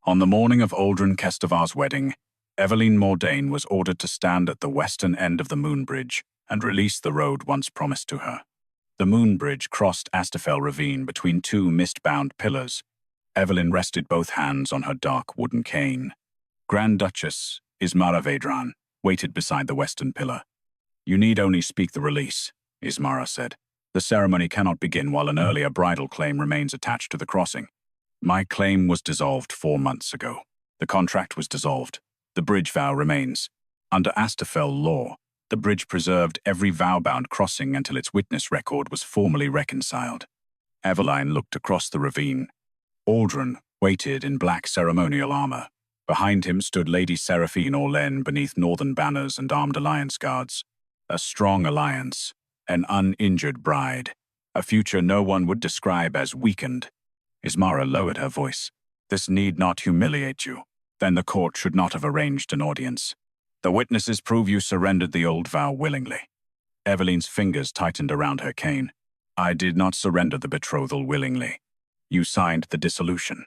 On the morning of Aldren Kestovar's wedding, Evelyne Mordain was ordered to stand at the western end of the moon bridge and release the road once promised to her. The moon bridge crossed Astafel ravine between two mist-bound pillars. Evelyne rested both hands on her dark wooden cane. Grand Duchess Ismara Vedran waited beside the western pillar. "You need only speak the release," Ismara said. "The ceremony cannot begin while an earlier bridal claim remains attached to the crossing." "My claim was dissolved 4 months ago. The contract was dissolved. The bridge vow remains. Under Astafel law, the bridge preserved every vow-bound crossing until its witness record was formally reconciled." Evelyne looked across the ravine. Aldren waited in black ceremonial armor. Behind him stood Lady Seraphine Orlen beneath northern banners and armed alliance guards. A strong alliance, an uninjured bride, a future no one would describe as weakened. Ismara lowered her voice. "This need not humiliate you. Then the court should not have arranged an audience. The witnesses prove you surrendered the old vow willingly." Evelyne's fingers tightened around her cane. "I did not surrender the betrothal willingly. You signed the dissolution.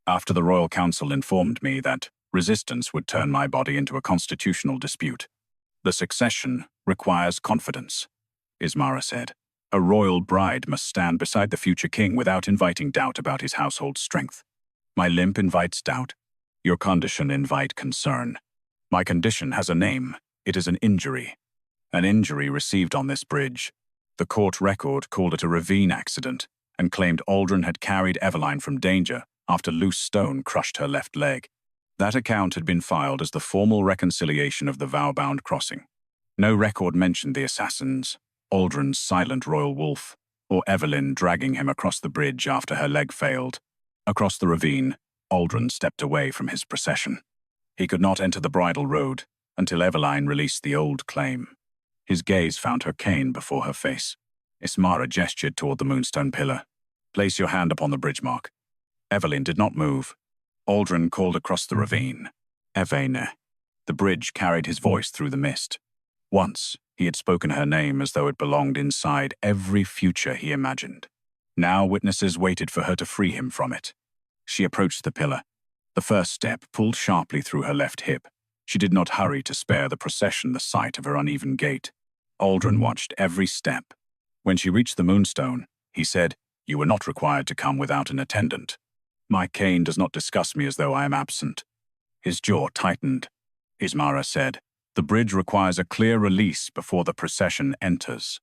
After the Royal Council informed me that resistance would turn my body into a constitutional dispute. The succession requires confidence," Ismara said. "A royal bride must stand beside the future king without inviting doubt about his household strength. My limp invites doubt. Your condition invite concern. My condition has a name. It is an injury. An injury received on this bridge. The court record called it a ravine accident and claimed Aldren had carried Evelyne from danger after loose stone crushed her left leg. That account had been filed as the formal reconciliation of the vow-bound crossing. No record mentioned the assassins, Aldren's silent royal wolf, or Evelyne dragging him across the bridge after her leg failed. Across the ravine, Aldren stepped away from his procession. He could not enter the bridal road until Evelyne released the old claim. His gaze found her cane before her face. Ismara gestured toward the moonstone pillar. "Place your hand upon the bridge mark." Evelyne did not move. Aldren called across the ravine. "Evelyne." The bridge carried his voice through the mist. Once, he had spoken her name as though it belonged inside every future he imagined. Now witnesses waited for her to free him from it. She approached the pillar. The first step pulled sharply through her left hip. She did not hurry to spare the procession the sight of her uneven gait. Aldren watched every step. When she reached the moonstone, he said, "You were not required to come without an attendant. My cane does not disgust me as though I am absent." His jaw tightened. Ismara said, "The bridge requires a clear release before the procession enters."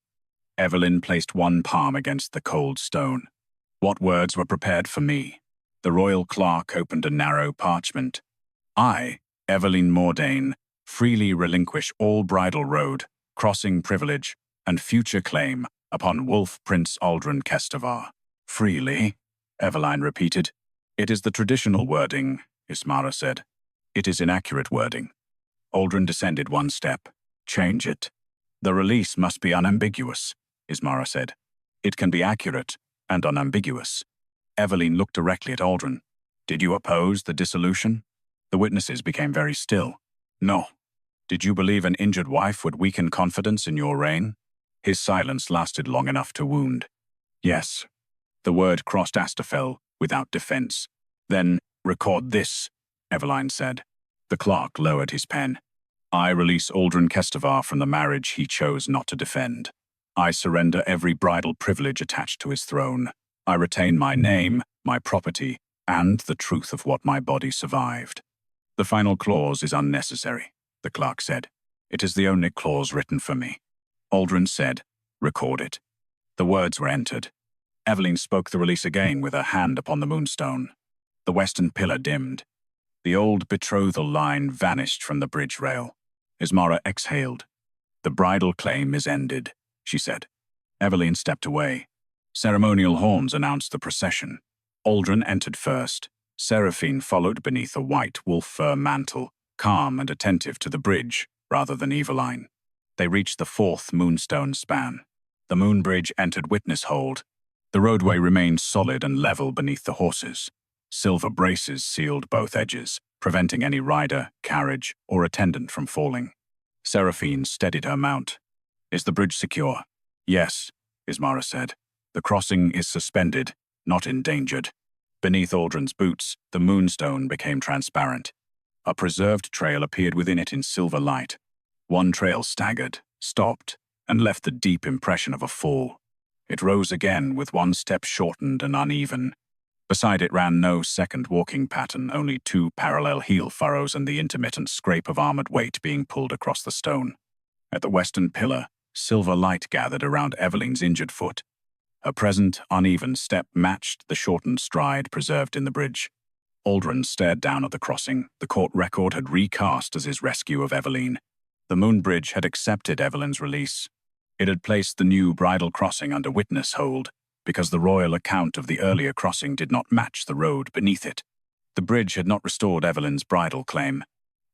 Evelyne placed one palm against the cold stone. "What words were prepared for me?" The royal clerk opened a narrow parchment. "I, Evelyne Mordain, freely relinquish all bridal road, crossing privilege, and future claim upon Wolf Prince Aldren Kestovar." "Freely?" Evelyne repeated. "It is the traditional wording," Ismara said. "It is inaccurate wording." Aldren descended one step. "Change it." "The release must be unambiguous," Ismara said. "It can be accurate and unambiguous." Evelyne looked directly at Aldren. "Did you oppose the dissolution?" The witnesses became very still. "No." "Did you believe an injured wife would weaken confidence in your reign?" His silence lasted long enough to wound. "Yes." The word crossed Astafel without defense. "Then, record this," Evelyne said. The clerk lowered his pen. "I release Aldren Kestovar from the marriage he chose not to defend. I surrender every bridal privilege attached to his throne. I retain my name, my property, and the truth of what my body survived." "The final clause is unnecessary," the clerk said. "It is the only clause written for me." Aldren said, "Record it." The words were entered. Evelyne spoke the release again with her hand upon the moonstone. The western pillar dimmed. The old betrothal line vanished from the bridge rail. Ismara exhaled. "The bridal claim is ended," she said. Evelyne stepped away. Ceremonial horns announced the procession. Aldren entered first. Seraphine followed beneath a white wolf fur mantle, calm and attentive to the bridge rather than Evelyne. They reached the fourth moonstone span. The moon bridge entered witness hold. The roadway remained solid and level beneath the horses. Silver braces sealed both edges, preventing any rider, carriage, or attendant from falling. Seraphine steadied her mount. "Is the bridge secure?" "Yes," Ismara said. "The crossing is suspended, not endangered." Beneath Aldren's boots, the moonstone became transparent. A preserved trail appeared within it in silver light. One trail staggered, stopped, and left the deep impression of a fall. It rose again, with one step shortened and uneven. Beside it ran no second walking pattern, only two parallel heel furrows and the intermittent scrape of armored weight being pulled across the stone. At the western pillar, silver light gathered around Evelyne's injured foot. Her present, uneven step matched the shortened stride preserved in the bridge. Aldren stared down at the crossing. The court record had recast as his rescue of Evelyne. The moon bridge had accepted Evelyne's release. It had placed the new bridal crossing under witness hold, because the royal account of the earlier crossing did not match the road beneath it. The bridge had not restored Evelyne's bridal claim.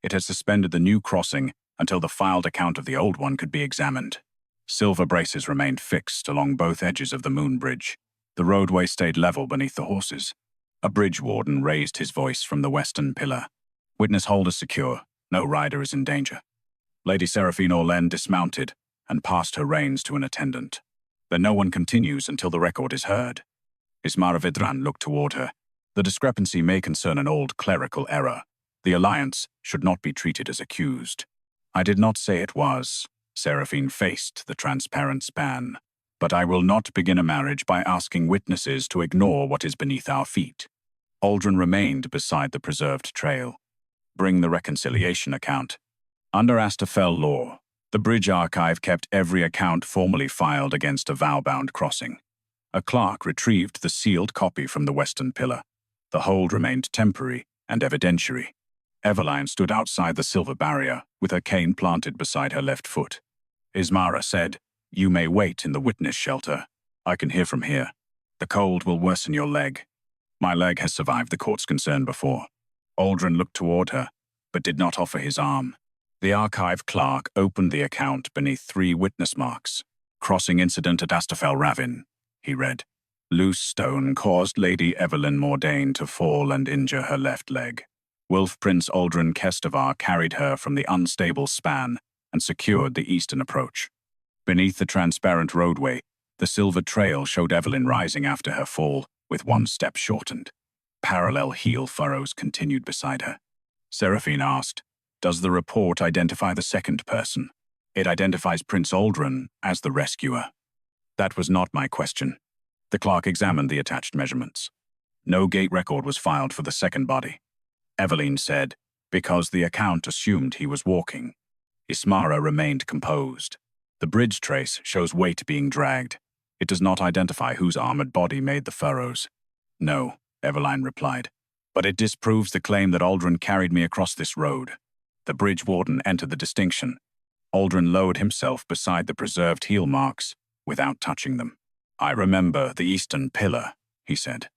It had suspended the new crossing until the filed account of the old one could be examined. Silver braces remained fixed along both edges of the moon bridge. The roadway stayed level beneath the horses. A bridge warden raised his voice from the western pillar. "Witness hold is secure. No rider is in danger." Lady Seraphine Orlen dismounted and passed her reins to an attendant. "Then no one continues until the record is heard." Ismara Vidran looked toward her. "The discrepancy may concern an old clerical error. The alliance should not be treated as accused." "I did not say it was." Seraphine faced the transparent span. "But I will not begin a marriage by asking witnesses to ignore what is beneath our feet." Aldren remained beside the preserved trail. "Bring the reconciliation account." Under Astafel law, the bridge archive kept every account formally filed against a vow-bound crossing. A clerk retrieved the sealed copy from the western pillar. The hold remained temporary and evidentiary. Evelyne stood outside the silver barrier, with her cane planted beside her left foot. Ismara said, "You may wait in the witness shelter. I can hear from here. The cold will worsen your leg." "My leg has survived the court's concern before." Aldren looked toward her, but did not offer his arm. The archive clerk opened the account beneath 3 witness marks. "Crossing incident at Astafel Ravine," he read. "Loose stone caused Lady Evelyne Mordain to fall and injure her left leg. Wolf Prince Aldren Kestovar carried her from the unstable span and secured the eastern approach." Beneath the transparent roadway, the silver trail showed Evelyne rising after her fall, with one step shortened. Parallel heel furrows continued beside her. Seraphine asked, "Does the report identify the second person?" "It identifies Prince Aldren as the rescuer." "That was not my question." The clerk examined the attached measurements. No gate record was filed for the second body. Evelyne said, "Because the account assumed he was walking." Ismara remained composed. "The bridge trace shows weight being dragged. It does not identify whose armored body made the furrows." "No," Evelyne replied, "but it disproves the claim that Aldren carried me across this road." The bridge warden entered the distinction. Aldren lowered himself beside the preserved heel marks without touching them. "I remember the eastern pillar," he said.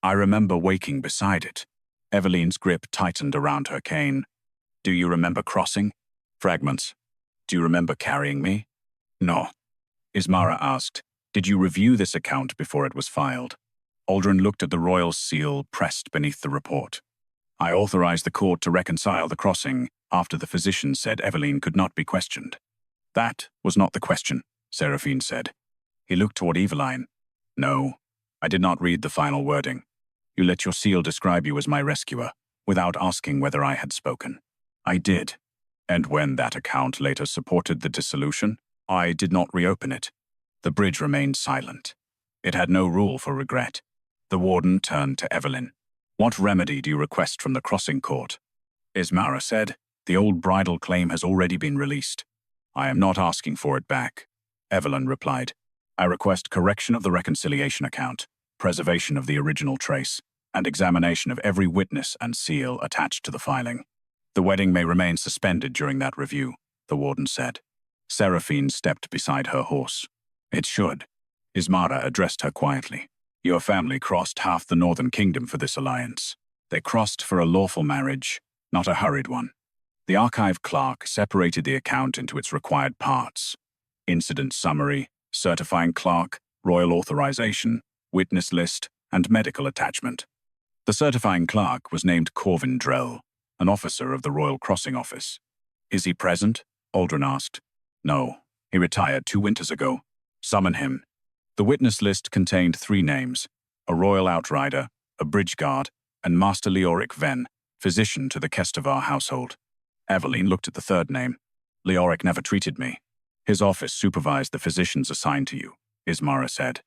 "I remember waking beside it." Evelyne's grip tightened around her cane. "Do you remember crossing?" "Fragments." "Do you remember carrying me?" "No." Ismara asked, "Did you review this account before it was filed?" Aldren looked at the royal seal pressed beneath the report. "I authorized the court to reconcile the crossing after the physician said Evelyne could not be questioned." "That was not the question," Seraphine said. He looked toward Evelyne. "No, I did not read the final wording. You let your seal describe you as my rescuer, without asking whether I had spoken." "I did. And when that account later supported the dissolution, I did not reopen it." The bridge remained silent. It had no rule for regret. The warden turned to Evelyne. "What remedy do you request from the crossing court?" Ismara said, "The old bridal claim has already been released. I am not asking for it back." Evelyne replied, "I request correction of the reconciliation account, preservation of the original trace, and examination of every witness and seal attached to the filing." "The wedding may remain suspended during that review," the warden said. Seraphine stepped beside her horse. "It should." Ismara addressed her quietly. "Your family crossed half the northern kingdom for this alliance. They crossed for a lawful marriage, not a hurried one." The archive clerk separated the account into its required parts: incident summary, certifying clerk, royal authorization, witness list, and medical attachment. The certifying clerk was named Corvin Drell, an officer of the Royal Crossing Office. "Is he present?" Aldren asked. "No, he retired 2 winters ago." "Summon him." The witness list contained 3 names: a royal outrider, a bridge guard, and Master Leoric Venn, physician to the Kestovar household. Evelyne looked at the third name. Leoric never treated me. His office supervised the physicians assigned to you, Ismara said.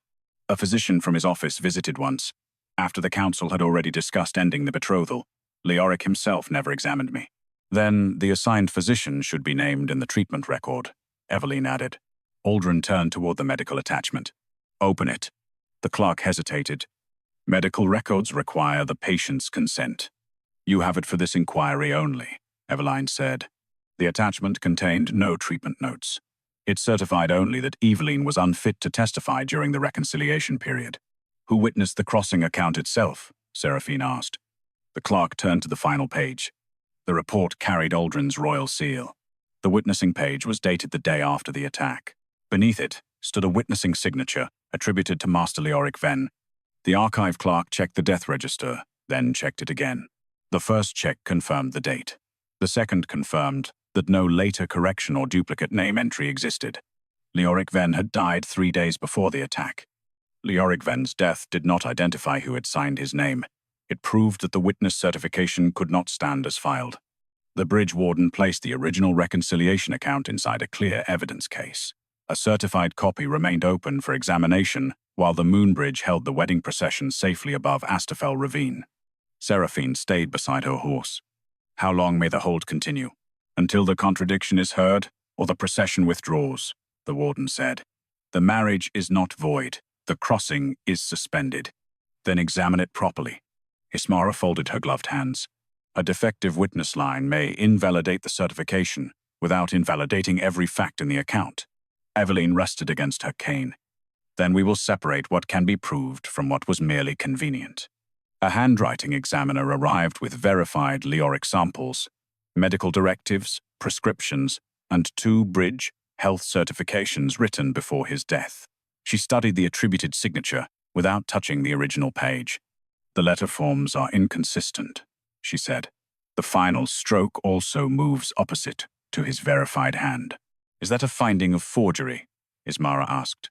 A physician from his office visited once. After the council had already discussed ending the betrothal, Leoric himself never examined me. Then the assigned physician should be named in the treatment record, Evelyne added. Aldren turned toward the medical attachment. Open it. The clerk hesitated. Medical records require the patient's consent. You have it for this inquiry only, Evelyne said. The attachment contained no treatment notes. It certified only that Evelyne was unfit to testify during the reconciliation period. Who witnessed the crossing account itself? Seraphine asked. The clerk turned to the final page. The report carried Aldren's royal seal. The witnessing page was dated the day after the attack. Beneath it stood a witnessing signature attributed to Master Leoric Venn. The archive clerk checked the death register, then checked it again. The first check confirmed the date. The second confirmed that no later correction or duplicate name entry existed. Leoric Venn had died 3 days before the attack. Leoric Venn's death did not identify who had signed his name. It proved that the witness certification could not stand as filed. The bridge warden placed the original reconciliation account inside a clear evidence case. A certified copy remained open for examination while the moon bridge held the wedding procession safely above Astafel ravine. Seraphine stayed beside her horse. How long may the hold continue? Until the contradiction is heard or the procession withdraws, the warden said. The marriage is not void. The crossing is suspended. Then examine it properly. Ismara folded her gloved hands. A defective witness line may invalidate the certification without invalidating every fact in the account. Evelyne rested against her cane. Then we will separate what can be proved from what was merely convenient. A handwriting examiner arrived with verified Leoric samples, medical directives, prescriptions, and 2 bridge health certifications written before his death. She studied the attributed signature without touching the original page. The letter forms are inconsistent, she said. The final stroke also moves opposite to his verified hand. Is that a finding of forgery? Ismara asked.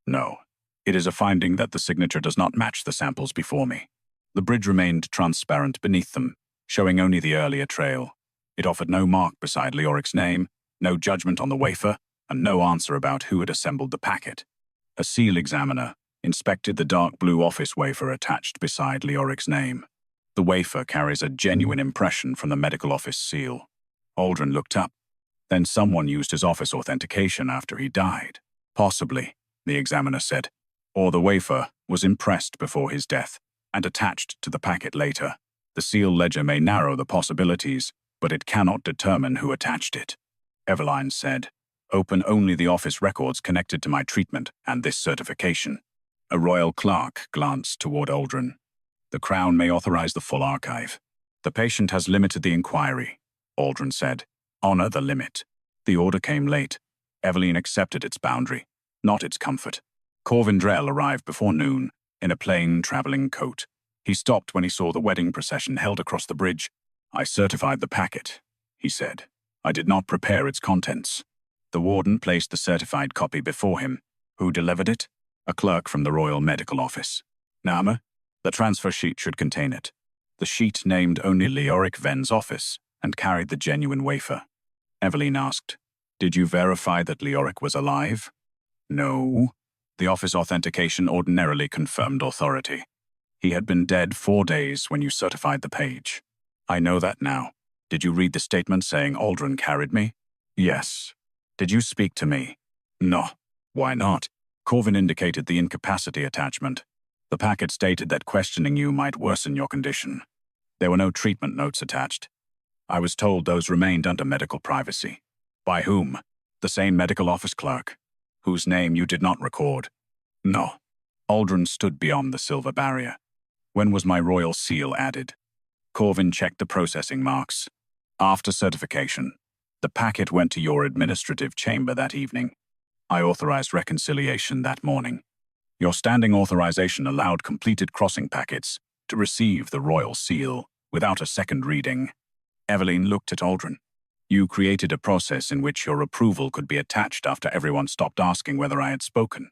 No. It is a finding that the signature does not match the samples before me. The bridge remained transparent beneath them, showing only the earlier trail. It offered no mark beside Leoric's name, no judgment on the wafer, and no answer about who had assembled the packet. A seal examiner inspected the dark blue office wafer attached beside Leoric's name. The wafer carries a genuine impression from the medical office seal. Aldren looked up. Then someone used his office authentication after he died. Possibly, the examiner said. Or the wafer was impressed before his death and attached to the packet later. The seal ledger may narrow the possibilities, but it cannot determine who attached it. Evelyne said, Open only the office records connected to my treatment and this certification. A royal clerk glanced toward Aldren. The Crown may authorize the full archive. The patient has limited the inquiry, Aldren said. Honor the limit. The order came late. Evelyne accepted its boundary, not its comfort. Corvindrel arrived before noon, in a plain traveling coat. He stopped when he saw the wedding procession held across the bridge. I certified the packet, he said. I did not prepare its contents. The warden placed the certified copy before him. Who delivered it? A clerk from the Royal Medical Office. Name? The transfer sheet should contain it. The sheet named only Leoric Venn's office and carried the genuine wafer. Evelyne asked, Did you verify that Leoric was alive? No. The office authentication ordinarily confirmed authority. He had been dead 4 days when you certified the page. I know that now. Did you read the statement saying Aldren carried me? Yes. Did you speak to me? No. Why not? Corvin indicated the incapacity attachment. The packet stated that questioning you might worsen your condition. There were no treatment notes attached. I was told those remained under medical privacy. By whom? The same medical office clerk, whose name you did not record. No. Aldren stood beyond the silver barrier. When was my royal seal added? Corvin checked the processing marks. After certification, the packet went to your administrative chamber that evening. I authorized reconciliation that morning. Your standing authorization allowed completed crossing packets to receive the royal seal without a second reading. Evelyne looked at Aldren. You created a process in which your approval could be attached after everyone stopped asking whether I had spoken.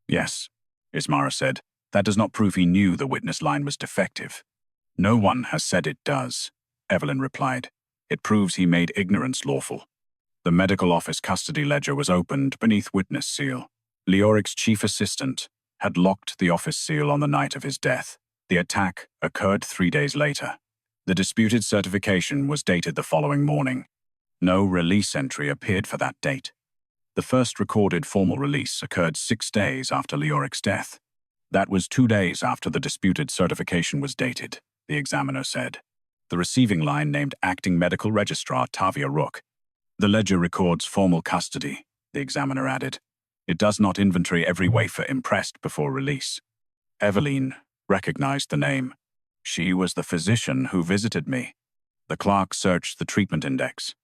Yes, Ismara said. That does not prove he knew the witness line was defective. No one has said it does, Evelyne replied. It proves he made ignorance lawful. The medical office custody ledger was opened beneath witness seal. Leoric's chief assistant had locked the office seal on the night of his death. The attack occurred 3 days later. The disputed certification was dated the following morning. No release entry appeared for that date. The first recorded formal release occurred 6 days after Leoric's death. That was 2 days after the disputed certification was dated, the examiner said. The receiving line named Acting Medical Registrar Tavia Rook. The ledger records formal custody, the examiner added. It does not inventory every wafer impressed before release. Evelyne recognized the name. She was the physician who visited me. The clerk searched the treatment index.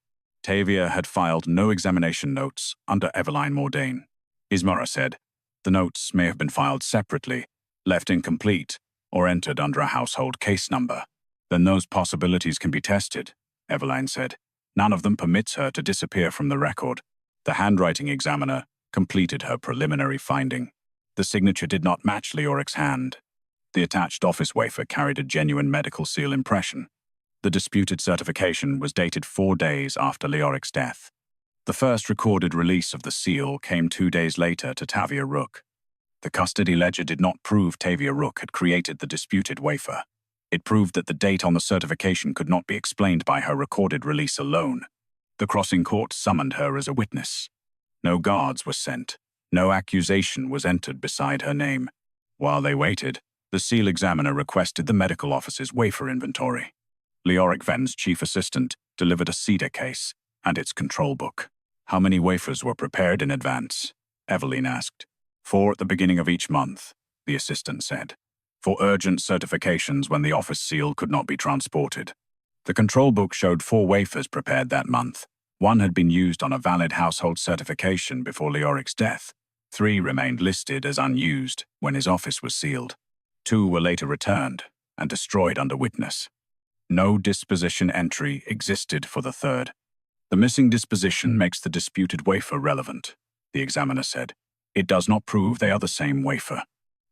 Tavia had filed no examination notes under Evelyne Mordain. Ismara said, the notes may have been filed separately, left incomplete, or entered under a household case number. Then those possibilities can be tested, Evelyne said. None of them permits her to disappear from the record. The handwriting examiner completed her preliminary finding. The signature did not match Leoric's hand. The attached office wafer carried a genuine medical seal impression. The disputed certification was dated 4 days after Leoric's death. The first recorded release of the seal came 2 days later to Tavia Rook. The custody ledger did not prove Tavia Rook had created the disputed wafer. It proved that the date on the certification could not be explained by her recorded release alone. The crossing court summoned her as a witness. No guards were sent. No accusation was entered beside her name. While they waited, the seal examiner requested the medical office's wafer inventory. Leoric Ven's chief assistant delivered a CEDA case and its control book. How many wafers were prepared in advance? Evelyne asked. 4 at the beginning of each month, the assistant said, for urgent certifications when the office seal could not be transported. The control book showed 4 wafers prepared that month. 1 had been used on a valid household certification before Leoric's death. 3 remained listed as unused when his office was sealed. 2 were later returned and destroyed under witness. No disposition entry existed for the 3rd. The missing disposition makes the disputed wafer relevant, the examiner said. It does not prove they are the same wafer.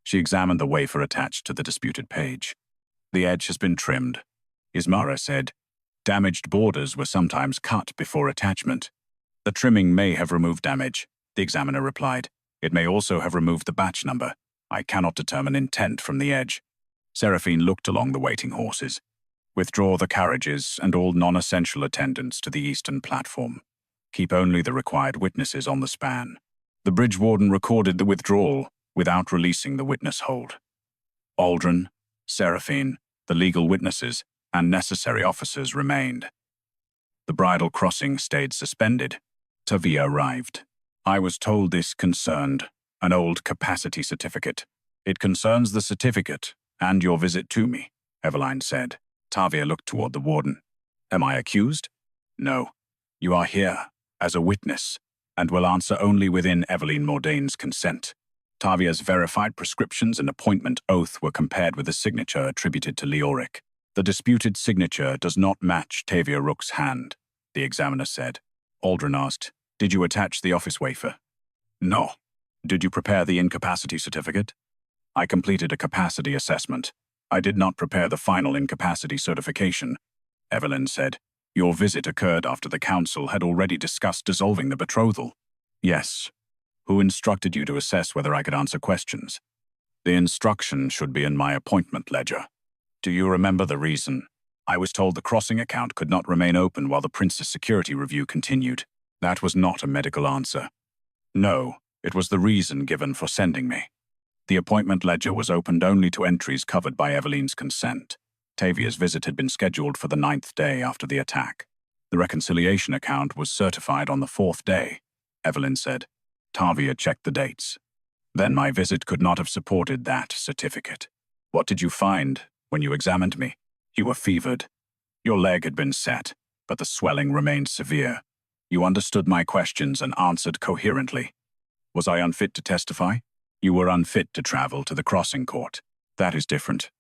She examined the wafer attached to the disputed page. The edge has been trimmed. Ismara said, damaged borders were sometimes cut before attachment. The trimming may have removed damage, the examiner replied. It may also have removed the batch number. I cannot determine intent from the edge. Seraphine looked along the waiting horses. Withdraw the carriages and all non-essential attendants to the eastern platform. Keep only the required witnesses on the span. The bridge warden recorded the withdrawal without releasing the witness hold. Aldren, Seraphine, the legal witnesses, and necessary officers remained. The bridal crossing stayed suspended. Tavia arrived. I was told this concerned an old capacity certificate. It concerns the certificate and your visit to me, Evelyne said. Tavia looked toward the warden. Am I accused? No. You are here as a witness and will answer only within Evelyne Mordain's consent. Tavia's verified prescriptions and appointment oath were compared with the signature attributed to Leoric. The disputed signature does not match Tavia Rook's hand, the examiner said. Aldren asked, did you attach the office wafer? No. Did you prepare the incapacity certificate? I completed a capacity assessment. I did not prepare the final incapacity certification, Evelyne said. Your visit occurred after the council had already discussed dissolving the betrothal. Yes. Who instructed you to assess whether I could answer questions? The instruction should be in my appointment ledger. Do you remember the reason? I was told the crossing account could not remain open while the prince's security review continued. That was not a medical answer. No, it was the reason given for sending me. The appointment ledger was opened only to entries covered by Evelyne's consent. Tavia's visit had been scheduled for the 9th day after the attack. The reconciliation account was certified on the 4th day, Evelyne said. Tavia checked the dates. Then my visit could not have supported that certificate. What did you find when you examined me? You were fevered. Your leg had been set, but the swelling remained severe. You understood my questions and answered coherently. Was I unfit to testify? You were unfit to travel to the crossing court. That is different.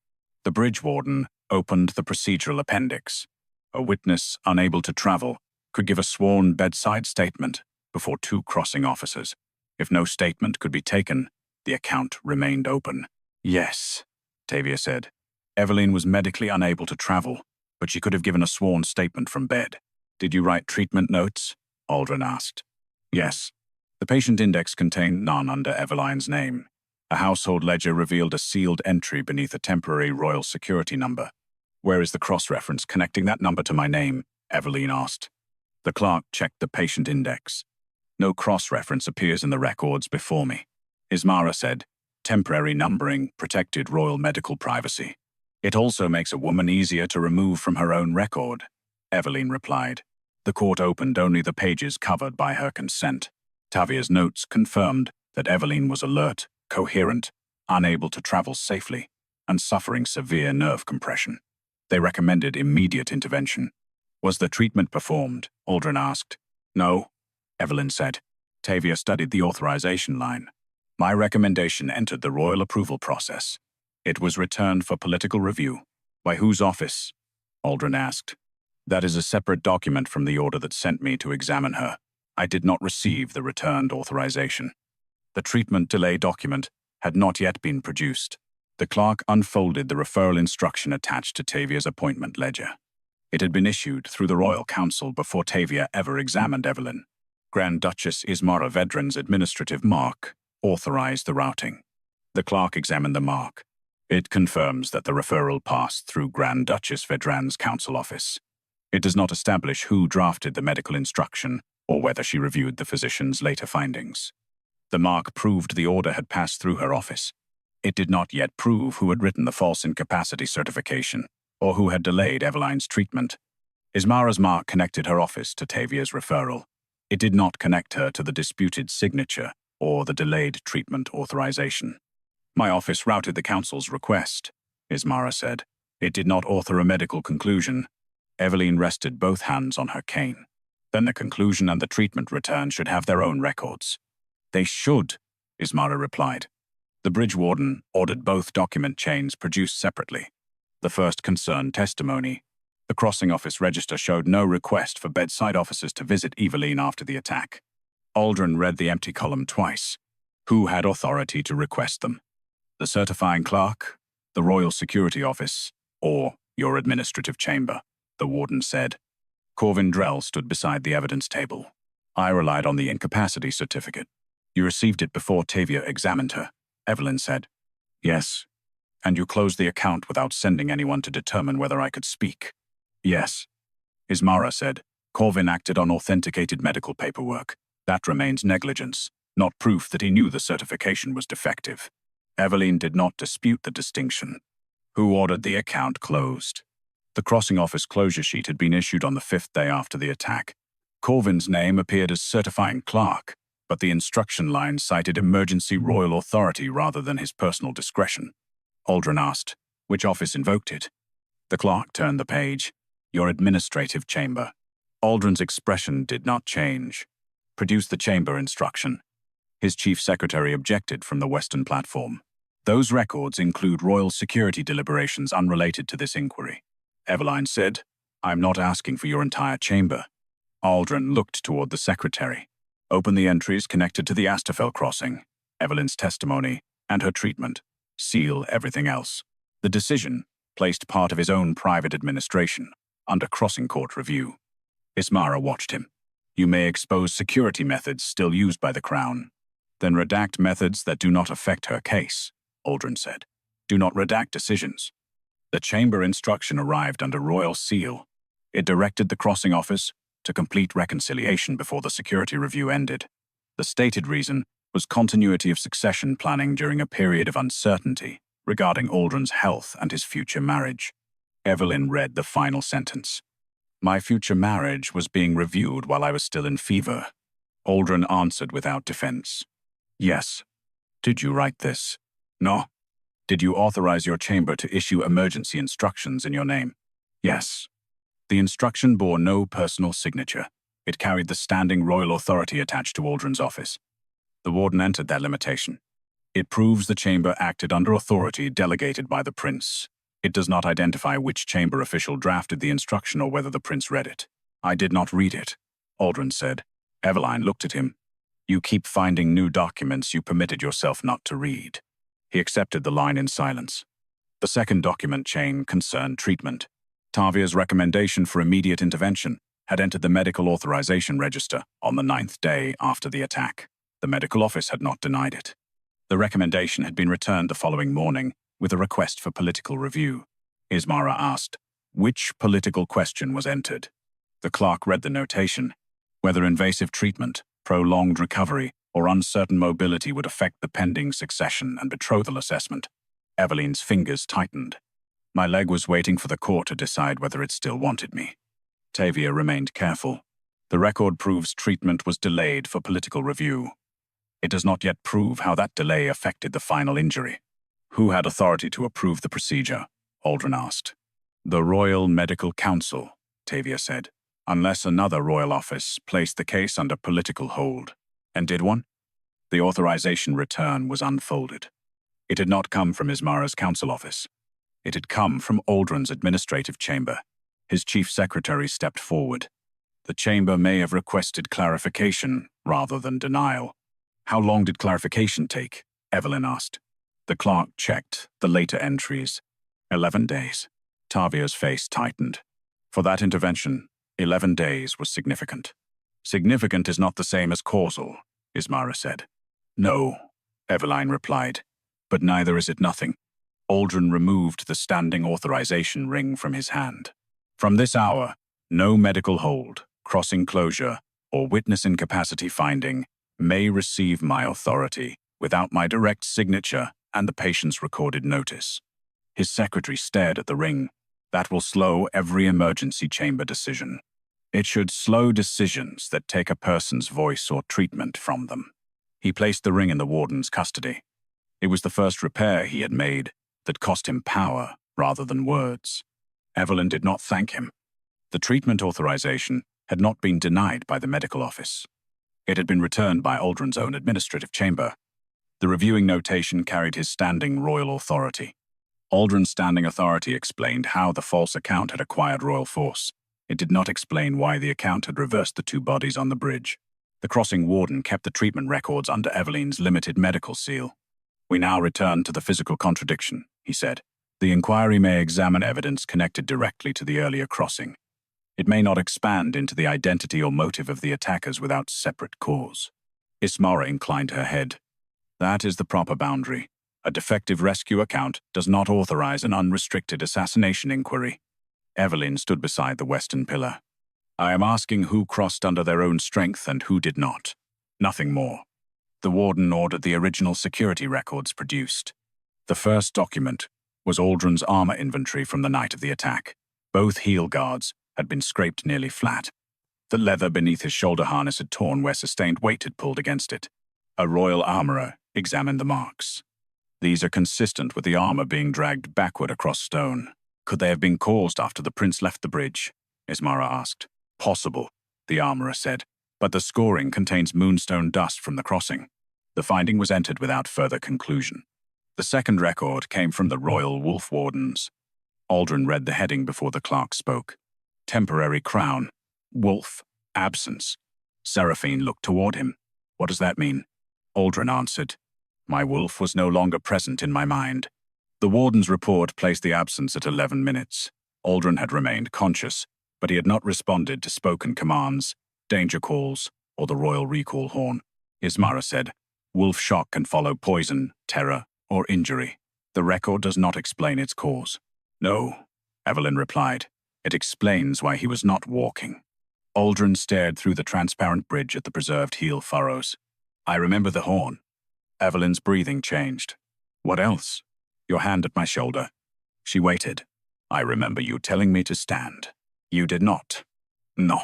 The bridge warden opened the procedural appendix. A witness unable to travel could give a sworn bedside statement before 2 crossing officers. If no statement could be taken, the account remained open. Yes, Tavia said. Evelyne was medically unable to travel, but she could have given a sworn statement from bed. Did you write treatment notes? Aldren asked. Yes. The patient index contained none under Evelyne's name. A household ledger revealed a sealed entry beneath a temporary royal security number. Where is the cross-reference connecting that number to my name? Evelyne asked. The clerk checked the patient index. No cross-reference appears in the records before me. Ismara said, temporary numbering protected royal medical privacy. It also makes a woman easier to remove from her own record, Evelyne replied. The court opened only the pages covered by her consent. Tavia's notes confirmed that Evelyne was alert, coherent, unable to travel safely, and suffering severe nerve compression. They recommended immediate intervention. Was the treatment performed? Aldren asked. No, Evelyne said. Tavia studied the authorization line. My recommendation entered the royal approval process. It was returned for political review. By whose office? Aldren asked. That is a separate document from the order that sent me to examine her. I did not receive the returned authorization. The treatment delay document had not yet been produced. The clerk unfolded the referral instruction attached to Tavia's appointment ledger. It had been issued through the Royal Council before Tavia ever examined Evelyne. Grand Duchess Ismara Vedran's administrative mark authorized the routing. The clerk examined the mark. It confirms that the referral passed through Grand Duchess Vedran's council office. It does not establish who drafted the medical instruction or whether she reviewed the physician's later findings. The mark proved the order had passed through her office. It did not yet prove who had written the false incapacity certification or who had delayed Evelyne's treatment. Ismara's mark connected her office to Tavia's referral. It did not connect her to the disputed signature or the delayed treatment authorization. My office routed the council's request, Ismara said. It did not author a medical conclusion. Evelyne rested both hands on her cane. Then the conclusion and the treatment return should have their own records. They should, Ismara replied. The bridge warden ordered both document chains produced separately. The first concerned testimony. The crossing office register showed no request for bedside officers to visit Evelyne after the attack. Aldren read the empty column twice. Who had authority to request them? The certifying clerk, the Royal Security Office, or your administrative chamber, the warden said. Corvin Drell stood beside the evidence table. I relied on the incapacity certificate. You received it before Tavia examined her, Evelyne said. Yes. And you closed the account without sending anyone to determine whether I could speak. Yes. Ismara said. Corvin acted on authenticated medical paperwork. That remains negligence, not proof that he knew the certification was defective. Evelyne did not dispute the distinction. Who ordered the account closed? The crossing office closure sheet had been issued on the 5th day after the attack. Corvin's name appeared as certifying clerk, but the instruction line cited emergency royal authority rather than his personal discretion. Aldren asked, which office invoked it? The clerk turned the page. Your administrative chamber. Aldren's expression did not change. Produce the chamber instruction. His chief secretary objected from the western platform. Those records include royal security deliberations unrelated to this inquiry. Evelyne said, I'm not asking for your entire chamber. Aldren looked toward the secretary. Open the entries connected to the Astafel crossing, Evelyne's testimony, and her treatment. Seal everything else. The decision placed part of his own private administration under crossing court review. Ismara watched him. You may expose security methods still used by the Crown. Then redact methods that do not affect her case, Aldren said. Do not redact decisions. The chamber instruction arrived under royal seal. It directed the crossing office to complete reconciliation before the security review ended. The stated reason was continuity of succession planning during a period of uncertainty regarding Aldren's health and his future marriage. Evelyne read the final sentence. My future marriage was being reviewed while I was still in fever. Aldren answered without defense. Yes. Did you write this? No. Did you authorize your chamber to issue emergency instructions in your name? Yes. The instruction bore no personal signature. It carried the standing royal authority attached to Aldren's office. The warden entered that limitation. It proves the chamber acted under authority delegated by the prince. It does not identify which chamber official drafted the instruction or whether the prince read it. I did not read it, Aldren said. Evelyne looked at him. You keep finding new documents you permitted yourself not to read. He accepted the line in silence. The second document chain concerned treatment. Tavia's recommendation for immediate intervention had entered the medical authorization register on the 9th day after the attack. The medical office had not denied it. The recommendation had been returned the following morning with a request for political review. Ismara asked, which political question was entered? The clerk read the notation. Whether invasive treatment, prolonged recovery, or uncertain mobility would affect the pending succession and betrothal assessment. Evelyne's fingers tightened. My leg was waiting for the court to decide whether it still wanted me. Tavia remained careful. The record proves treatment was delayed for political review. It does not yet prove how that delay affected the final injury. Who had authority to approve the procedure? Aldren asked. The Royal Medical Council, Tavia said, unless another royal office placed the case under political hold. And did one? The authorization return was unfolded. It had not come from Ismara's council office. It had come from Aldren's administrative chamber. His chief secretary stepped forward. The chamber may have requested clarification rather than denial. How long did clarification take? Evelyne asked. The clerk checked the later entries. 11 days. Tavia's face tightened. For that intervention, 11 days was significant. Significant is not the same as causal, Ismara said. No, Evelyne replied, but neither is it nothing. Aldren removed the standing authorization ring from his hand. From this hour, no medical hold, crossing closure, or witness incapacity finding may receive my authority without my direct signature and the patient's recorded notice. His secretary stared at the ring. That will slow every emergency chamber decision. It should slow decisions that take a person's voice or treatment from them. He placed the ring in the warden's custody. It was the first repair he had made that cost him power rather than words. Evelyne did not thank him. The treatment authorization had not been denied by the medical office. It had been returned by Aldren's own administrative chamber. The reviewing notation carried his standing royal authority. Aldren's standing authority explained how the false account had acquired royal force. It did not explain why the account had reversed the two bodies on the bridge. The crossing warden kept the treatment records under Evelyne's limited medical seal. We now return to the physical contradiction, he said. The inquiry may examine evidence connected directly to the earlier crossing. It may not expand into the identity or motive of the attackers without separate cause. Ismara inclined her head. That is the proper boundary. A defective rescue account does not authorize an unrestricted assassination inquiry. Evelyne stood beside the western pillar. I am asking who crossed under their own strength and who did not. Nothing more. The warden ordered the original security records produced. The first document was Aldren's armor inventory from the night of the attack. Both heel guards had been scraped nearly flat. The leather beneath his shoulder harness had torn where sustained weight had pulled against it. A royal armorer examined the marks. These are consistent with the armor being dragged backward across stone. Could they have been caused after the prince left the bridge? Ismara asked. Possible, the armorer said, but the scoring contains moonstone dust from the crossing. The finding was entered without further conclusion. The second record came from the Royal Wolf Wardens. Aldren read the heading before the clerk spoke. Temporary crown. Wolf. Absence. Seraphine looked toward him. What does that mean? Aldren answered. My wolf was no longer present in my mind. The warden's report placed the absence at 11 minutes. Aldren had remained conscious, but he had not responded to spoken commands, danger calls, or the royal recall horn. Ismara said, wolf shock can follow poison, terror, or injury. The record does not explain its cause. No, Evelyne replied. It explains why he was not walking. Aldren stared through the transparent bridge at the preserved heel furrows. I remember the horn. Evelyne's breathing changed. What else? Your hand at my shoulder. She waited. I remember you telling me to stand. You did not. No.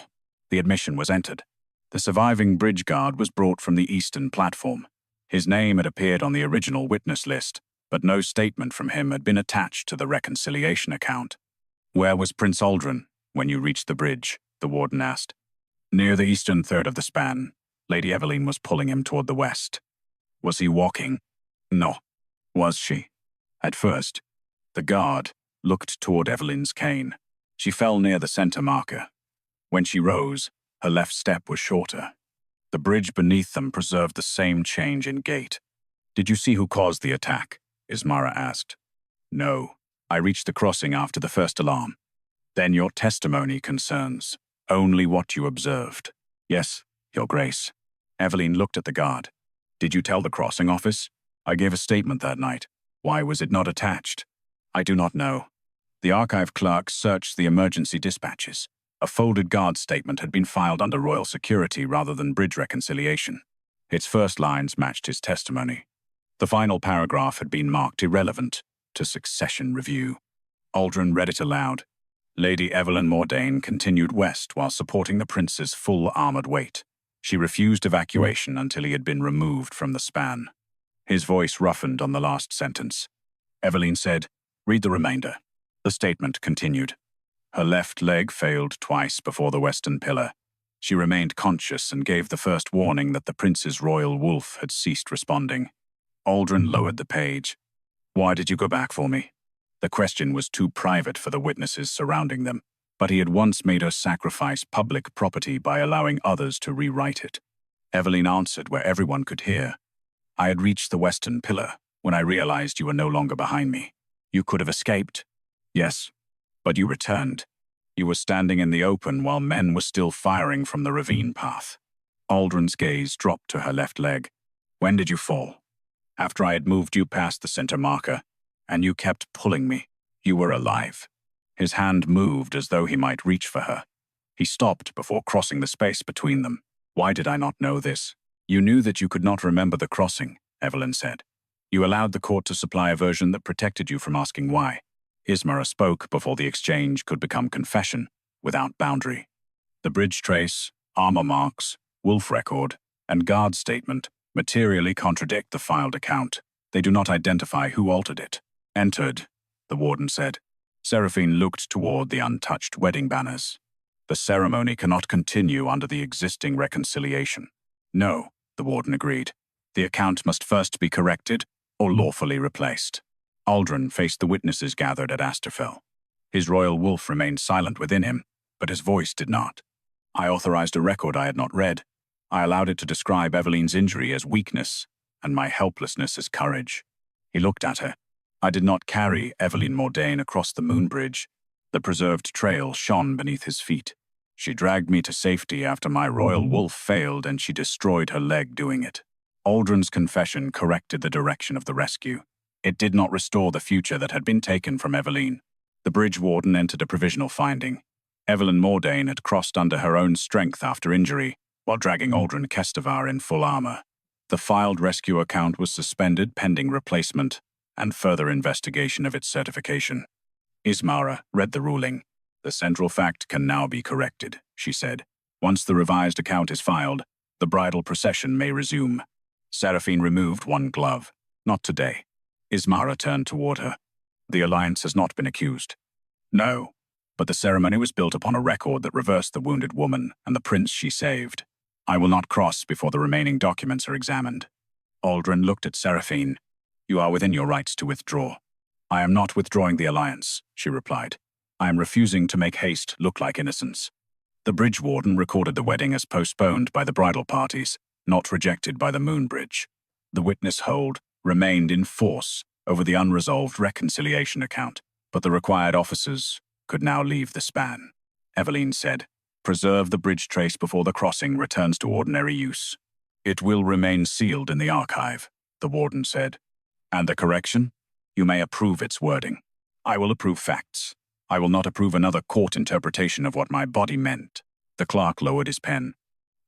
The admission was entered. The surviving bridge guard was brought from the eastern platform. His name had appeared on the original witness list, but no statement from him had been attached to the reconciliation account. Where was Prince Aldren when you reached the bridge? The warden asked. Near the eastern third of the span. Lady Evelyne was pulling him toward the west. Was he walking? No. Was she? At first, the guard looked toward Evelyne's cane. She fell near the center marker. When she rose, her left step was shorter. The bridge beneath them preserved the same change in gait. Did you see who caused the attack? Ismara asked. No. I reached the crossing after the first alarm. Then your testimony concerns only what you observed. Yes, Your Grace. Evelyne looked at the guard. Did you tell the crossing office? I gave a statement that night. Why was it not attached? I do not know. The archive clerk searched the emergency dispatches. A folded guard statement had been filed under royal security rather than bridge reconciliation. Its first lines matched his testimony. The final paragraph had been marked irrelevant to succession review. Aldren read it aloud. Lady Evelyne Mordain continued west while supporting the prince's full armored weight. She refused evacuation until he had been removed from the span. His voice roughened on the last sentence. Evelyne said, "Read the remainder." The statement continued. Her left leg failed twice before the western pillar. She remained conscious and gave the first warning that the prince's royal wolf had ceased responding. Aldren lowered the page. Why did you go back for me? The question was too private for the witnesses surrounding them, but he had once made her sacrifice public property by allowing others to rewrite it. Evelyne answered where everyone could hear. I had reached the western pillar when I realized you were no longer behind me. You could have escaped. Yes, but you returned. You were standing in the open while men were still firing from the ravine path. Aldren's gaze dropped to her left leg. When did you fall? After I had moved you past the center marker, and you kept pulling me. You were alive. His hand moved as though he might reach for her. He stopped before crossing the space between them. Why did I not know this? You knew that you could not remember the crossing, Evelyne said. You allowed the court to supply a version that protected you from asking why. Ismara spoke before the exchange could become confession, without boundary. The bridge trace, armor marks, wolf record, and guard statement materially contradict the filed account. They do not identify who altered it. Entered, the warden said. Seraphine looked toward the untouched wedding banners. The ceremony cannot continue under the existing reconciliation. No, the warden agreed. The account must first be corrected or lawfully replaced. Aldren faced the witnesses gathered at Asterfell. His royal wolf remained silent within him, but his voice did not. I authorized a record I had not read. I allowed it to describe Evelyne's injury as weakness and my helplessness as courage. He looked at her. I did not carry Evelyne Mordain across the moon bridge. The preserved trail shone beneath his feet. She dragged me to safety after my royal wolf failed and she destroyed her leg doing it. Aldren's confession corrected the direction of the rescue. It did not restore the future that had been taken from Evelyne. The bridge warden entered a provisional finding. Evelyne Mordain had crossed under her own strength after injury, while dragging Aldren Kestovar in full armor. The filed rescue account was suspended pending replacement and further investigation of its certification. Ismara read the ruling. The central fact can now be corrected, she said. Once the revised account is filed, the bridal procession may resume. Seraphine removed one glove. Not today. Ismara turned toward her. The alliance has not been accused. No, but the ceremony was built upon a record that reversed the wounded woman and the prince she saved. I will not cross before the remaining documents are examined. Aldren looked at Seraphine. You are within your rights to withdraw. I am not withdrawing the alliance, she replied. I am refusing to make haste look like innocence. The bridge warden recorded the wedding as postponed by the bridal parties, not rejected by the moon bridge. The witness hold remained in force over the unresolved reconciliation account, but the required officers could now leave the span. Evelyne said, preserve the bridge trace before the crossing returns to ordinary use. It will remain sealed in the archive, the warden said. And the correction? You may approve its wording. I will approve facts. I will not approve another court interpretation of what my body meant. The clerk lowered his pen.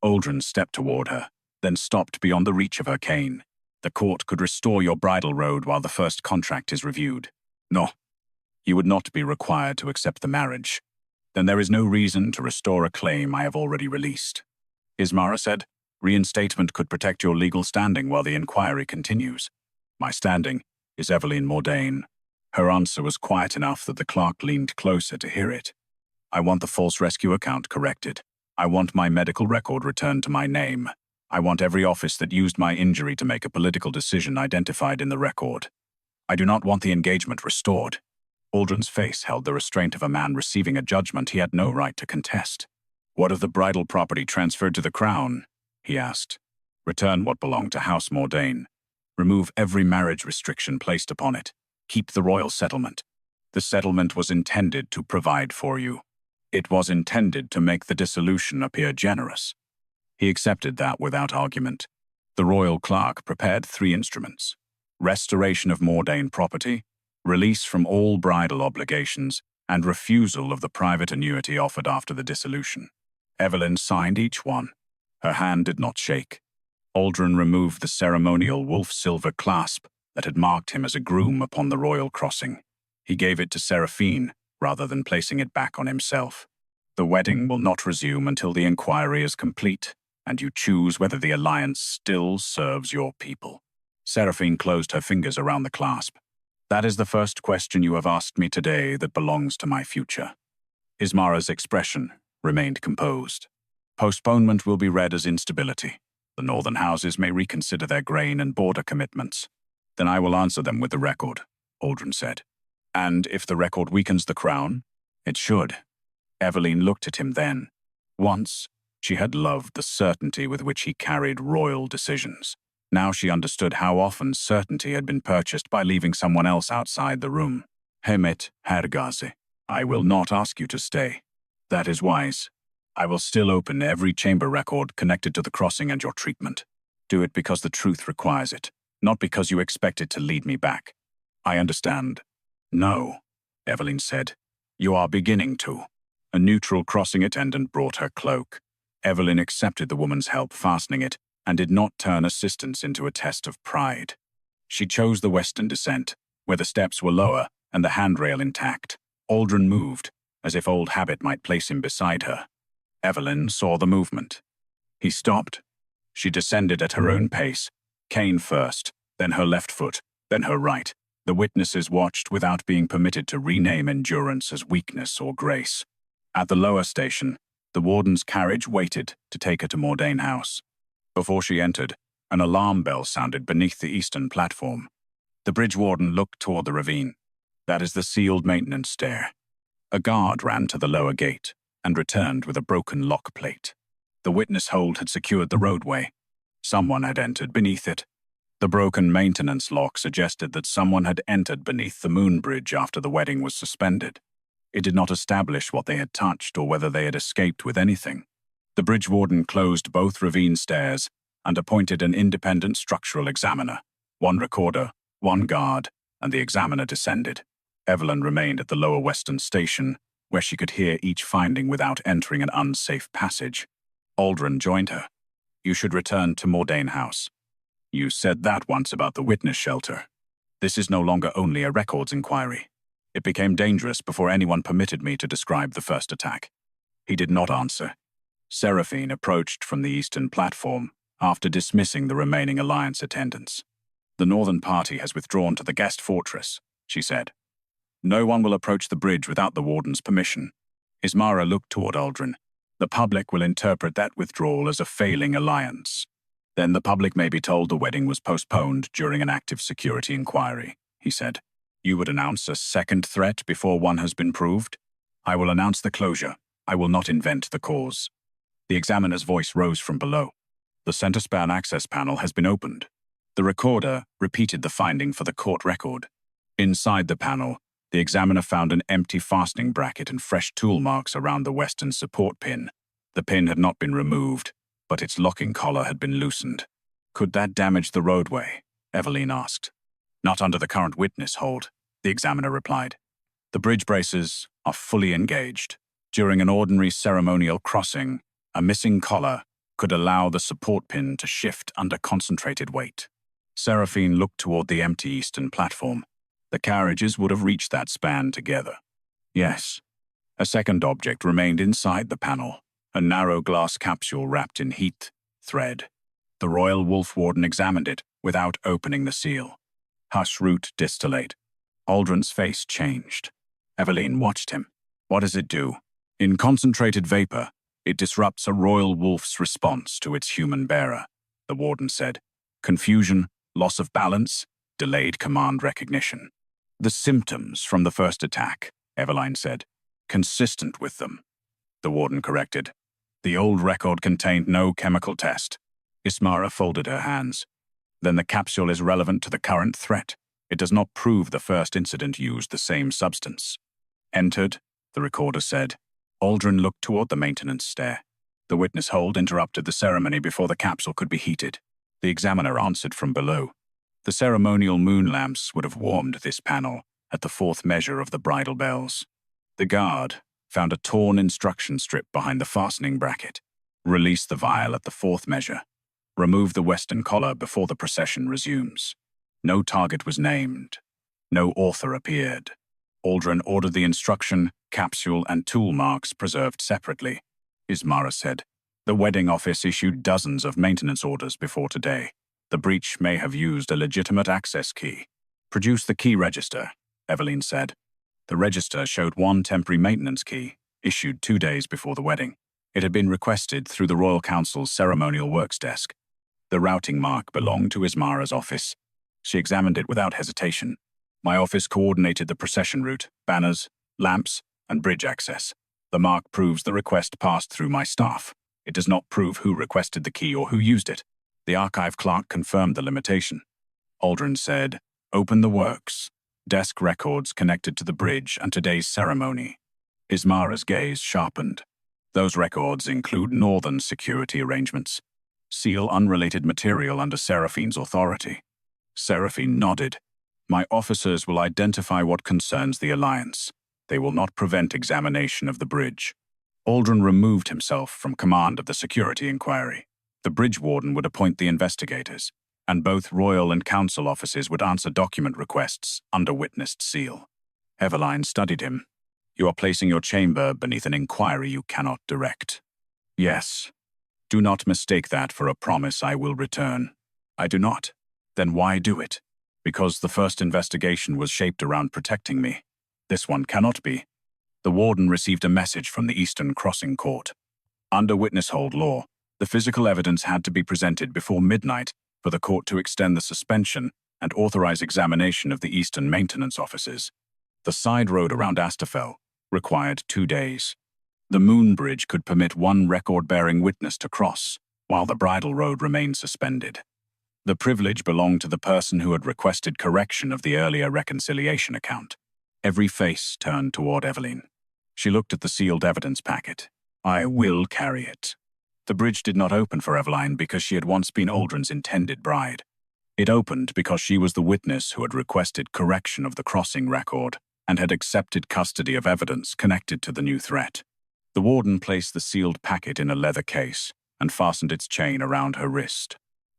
Aldren stepped toward her, then stopped beyond the reach of her cane. The court could restore your bridal road while the first contract is reviewed. No, you would not be required to accept the marriage. Then there is no reason to restore a claim I have already released. Ismara said, reinstatement could protect your legal standing while the inquiry continues. My standing is Evelyne Mordain. Her answer was quiet enough that the clerk leaned closer to hear it. I want the false rescue account corrected. I want my medical record returned to my name. I want every office that used my injury to make a political decision identified in the record. I do not want the engagement restored. Aldren's face held the restraint of a man receiving a judgment he had no right to contest. What of the bridal property transferred to the crown? He asked. Return what belonged to House Mordain. Remove every marriage restriction placed upon it. Keep the royal settlement. The settlement was intended to provide for you. It was intended to make the dissolution appear generous. He accepted that without argument. The royal clerk prepared 3 instruments: restoration of Mordain property, release from all bridal obligations, and refusal of the private annuity offered after the dissolution. Evelyne signed each one. Her hand did not shake. Aldren removed the ceremonial wolf silver clasp that had marked him as a groom upon the royal crossing. He gave it to Seraphine, rather than placing it back on himself. The wedding will not resume until the inquiry is complete, and you choose whether the alliance still serves your people. Seraphine closed her fingers around the clasp. That is the first question you have asked me today that belongs to my future. Ismara's expression remained composed. Postponement will be read as instability. The northern houses may reconsider their grain and border commitments. Then I will answer them with the record, Aldren said. And if the record weakens the crown, it should. Evelyne looked at him then. Once, she had loved the certainty with which he carried royal decisions. Now she understood how often certainty had been purchased by leaving someone else outside the room. Hemet Hergaze, I will not ask you to stay. That is wise. I will still open every chamber record connected to the crossing and your treatment. Do it because the truth requires it, not because you expect it to lead me back. I understand. No, Evelyne said. You are beginning to. A neutral crossing attendant brought her cloak. Evelyne accepted the woman's help fastening it and did not turn assistance into a test of pride. She chose the western descent, where the steps were lower and the handrail intact. Aldren moved, as if old habit might place him beside her. Evelyne saw the movement. He stopped. She descended at her own pace, cane first, then her left foot, then her right. The witnesses watched without being permitted to rename endurance as weakness or grace. At the lower station, the warden's carriage waited to take her to Mordain House. Before she entered, an alarm bell sounded beneath the eastern platform. The bridge warden looked toward the ravine. That is the sealed maintenance stair. A guard ran to the lower gate and returned with a broken lock plate. The witness hold had secured the roadway. Someone had entered beneath it. The broken maintenance lock suggested that someone had entered beneath the moon bridge after the wedding was suspended. It did not establish what they had touched or whether they had escaped with anything. The bridge warden closed both ravine stairs and appointed an independent structural examiner. 1 recorder, 1 guard, and the examiner descended. Evelyne remained at the lower western station, where she could hear each finding without entering an unsafe passage. Aldren joined her. You should return to Mordain House. You said that once about the witness shelter. This is no longer only a records inquiry. It became dangerous before anyone permitted me to describe the first attack. He did not answer. Seraphine approached from the eastern platform after dismissing the remaining alliance attendants. The northern party has withdrawn to the guest fortress, she said. No one will approach the bridge without the warden's permission. Ismara looked toward Aldren. The public will interpret that withdrawal as a failing alliance. Then the public may be told the wedding was postponed during an active security inquiry, he said. You would announce a second threat before one has been proved? I will announce the closure. I will not invent the cause. The examiner's voice rose from below. The center span access panel has been opened. The recorder repeated the finding for the court record. Inside the panel, the examiner found an empty fastening bracket and fresh tool marks around the western support pin. The pin had not been removed, but its locking collar had been loosened. Could that damage the roadway? Evelyne asked. Not under the current witness hold, the examiner replied. The bridge braces are fully engaged. During an ordinary ceremonial crossing, a missing collar could allow the support pin to shift under concentrated weight. Seraphine looked toward the empty eastern platform. The carriages would have reached that span together. Yes. A second object remained inside the panel, a narrow glass capsule wrapped in heat thread. The royal wolf warden examined it without opening the seal. Hush root distillate. Aldren's face changed. Evelyne watched him. What does it do? In concentrated vapor, it disrupts a royal wolf's response to its human bearer, the warden said. Confusion, loss of balance, delayed command recognition. The symptoms from the first attack, Evelyne said. Consistent with them. The warden corrected. The old record contained no chemical test. Ismara folded her hands. Then the capsule is relevant to the current threat. It does not prove the first incident used the same substance. Entered, the recorder said. Aldren looked toward the maintenance stair. The witness hold interrupted the ceremony before the capsule could be heated. The examiner answered from below. The ceremonial moon lamps would have warmed this panel at the fourth measure of the bridal bells. The guard found a torn instruction strip behind the fastening bracket. Release the vial at the fourth measure. Remove the western collar before the procession resumes. No target was named. No author appeared. Aldren ordered the instruction, capsule, and tool marks preserved separately. Ismara said, the wedding office issued dozens of maintenance orders before today. The breach may have used a legitimate access key. Produce the key register, Evelyne said. The register showed one temporary maintenance key, issued 2 days before the wedding. It had been requested through the Royal Council's ceremonial works desk. The routing mark belonged to Ismara's office. She examined it without hesitation. My office coordinated the procession route, banners, lamps, and bridge access. The mark proves the request passed through my staff. It does not prove who requested the key or who used it. The archive clerk confirmed the limitation. Aldren said, open the works. Desk records connected to the bridge and today's ceremony. Ismara's gaze sharpened. Those records include northern security arrangements. Seal unrelated material under Seraphine's authority. Seraphine nodded. My officers will identify what concerns the Alliance. They will not prevent examination of the bridge. Aldren removed himself from command of the security inquiry. The bridge warden would appoint the investigators, and both royal and council offices would answer document requests under witnessed seal. Evelyne studied him. You are placing your chamber beneath an inquiry you cannot direct. Yes. Do not mistake that for a promise I will return. I do not. Then why do it? Because the first investigation was shaped around protecting me. This one cannot be. The warden received a message from the Eastern Crossing Court. Under witness hold law, the physical evidence had to be presented before midnight for the court to extend the suspension and authorize examination of the Eastern maintenance offices. The side road around Astafel required 2 days. The Moon Bridge could permit one record-bearing witness to cross, while the bridle road remained suspended. The privilege belonged to the person who had requested correction of the earlier reconciliation account. Every face turned toward Evelyne. She looked at the sealed evidence packet. I will carry it. The bridge did not open for Evelyne because she had once been Aldren's intended bride. It opened because she was the witness who had requested correction of the crossing record and had accepted custody of evidence connected to the new threat. The warden placed the sealed packet in a leather case and fastened its chain around her wrist.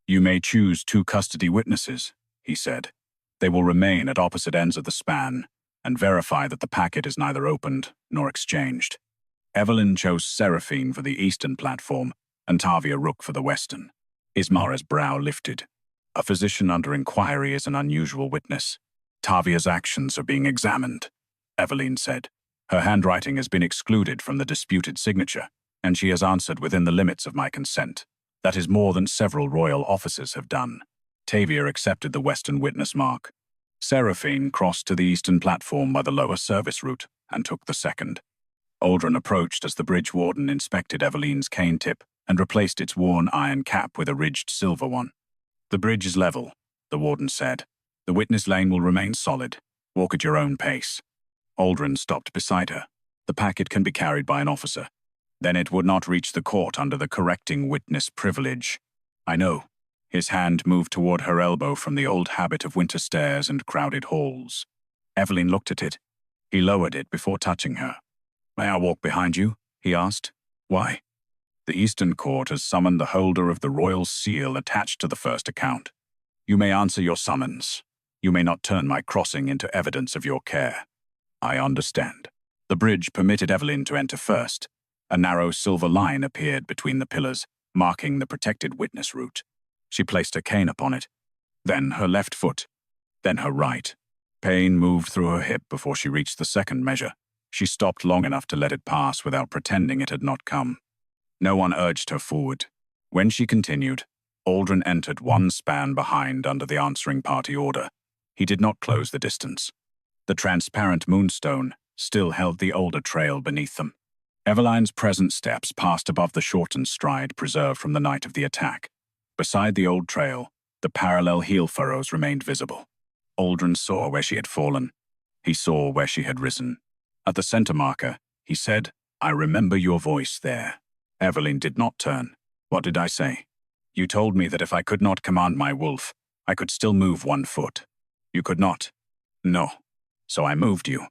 You may choose 2 custody witnesses, he said. They will remain at opposite ends of the span and verify that the packet is neither opened nor exchanged. Evelyne chose Seraphine for the eastern platform and Tavia Rook for the western. Ismara's brow lifted. A physician under inquiry is an unusual witness. Tavia's actions are being examined, Evelyne said. Her handwriting has been excluded from the disputed signature, and she has answered within the limits of my consent. That is more than several royal officers have done. Tavia accepted the western witness mark. Seraphine crossed to the eastern platform by the lower service route and took the second. Aldren approached as the bridge warden inspected Evelyne's cane tip and replaced its worn iron cap with a ridged silver one. The bridge is level, the warden said. The witness lane will remain solid. Walk at your own pace. Aldren stopped beside her. The packet can be carried by an officer. Then it would not reach the court under the correcting witness privilege. I know. His hand moved toward her elbow from the old habit of winter stairs and crowded halls. Evelyne looked at it. He lowered it before touching her. May I walk behind you? He asked. Why? The Eastern Court has summoned the holder of the royal seal attached to the first account. You may answer your summons. You may not turn my crossing into evidence of your care. I understand. The bridge permitted Evelyne to enter first. A narrow silver line appeared between the pillars, marking the protected witness route. She placed her cane upon it, then her left foot, then her right. Pain moved through her hip before she reached the second measure. She stopped long enough to let it pass without pretending it had not come. No one urged her forward. When she continued, Aldren entered one span behind under the answering party order. He did not close the distance. The transparent moonstone still held the older trail beneath them. Evelyne's present steps passed above the shortened stride preserved from the night of the attack. Beside the old trail, The parallel heel furrows remained visible. Aldren saw where she had fallen. He saw where she had risen. At the center marker, he said, "I remember your voice there." Evelyne did not turn. "What did I say?" "You told me that if I could not command my wolf, I could still move 1 foot." "You could not." "No. So I moved you."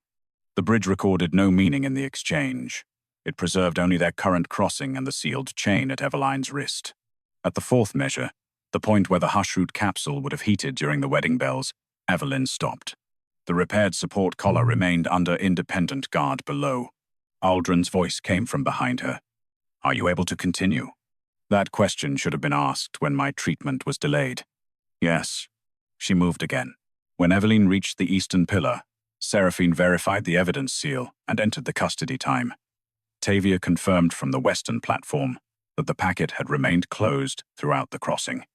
The bridge recorded no meaning in the exchange. It preserved only their current crossing and the sealed chain at Evelyne's wrist. At the 4th measure, the point where the hushroot capsule would have heated during the wedding bells, Evelyne stopped. The repaired support collar remained under independent guard below. Aldren's voice came from behind her. "Are you able to continue?" That question should have been asked when my treatment was delayed. "Yes." She moved again. When Evelyne reached the eastern pillar, Seraphine verified the evidence seal and entered the custody time. Tavia confirmed from the western platform that the packet had remained closed throughout the crossing.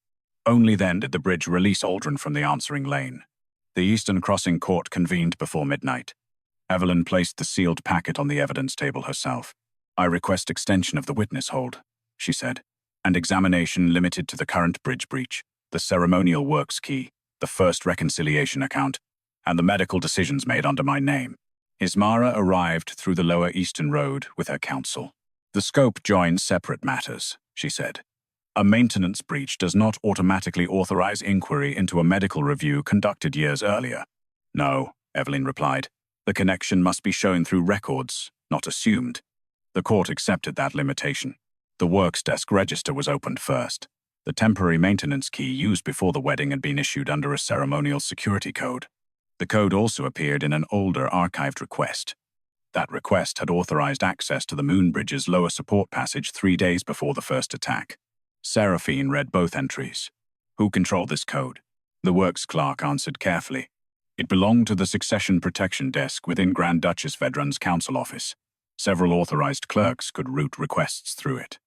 Only then did the bridge release Aldren from the answering lane. The Eastern Crossing Court convened before midnight. Evelyne placed the sealed packet on the evidence table herself. "I request extension of the witness hold," she said, "and examination limited to the current bridge breach, the ceremonial works key, the first reconciliation account, and the medical decisions made under my name." Ismara arrived through the lower eastern road with her counsel. "The scope joins separate matters," she said. "A maintenance breach does not automatically authorize inquiry into a medical review conducted years earlier." "No," Evelyne replied. "The connection must be shown through records, not assumed." The court accepted that limitation. The works desk register was opened first. The temporary maintenance key used before the wedding had been issued under a ceremonial security code. The code also appeared in an older archived request. That request had authorized access to the Moonbridge's lower support passage 3 days before the first attack. Seraphine read both entries. "Who controlled this code?" The works clerk answered carefully. "It belonged to the succession protection desk within Grand Duchess Vedran's council office. Several authorized clerks could route requests through it."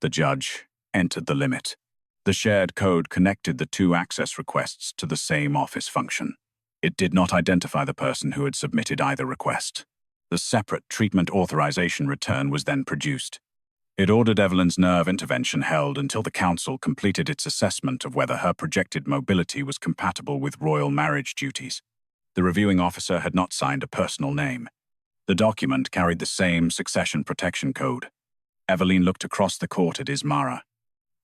The judge entered the limit. The shared code connected the 2 access requests to the same office function. It did not identify the person who had submitted either request. The separate treatment authorization return was then produced. It ordered Evelyne's nerve intervention held until the council completed its assessment of whether her projected mobility was compatible with royal marriage duties. The reviewing officer had not signed a personal name. The document carried the same succession protection code. Evelyne looked across the court at Ismara.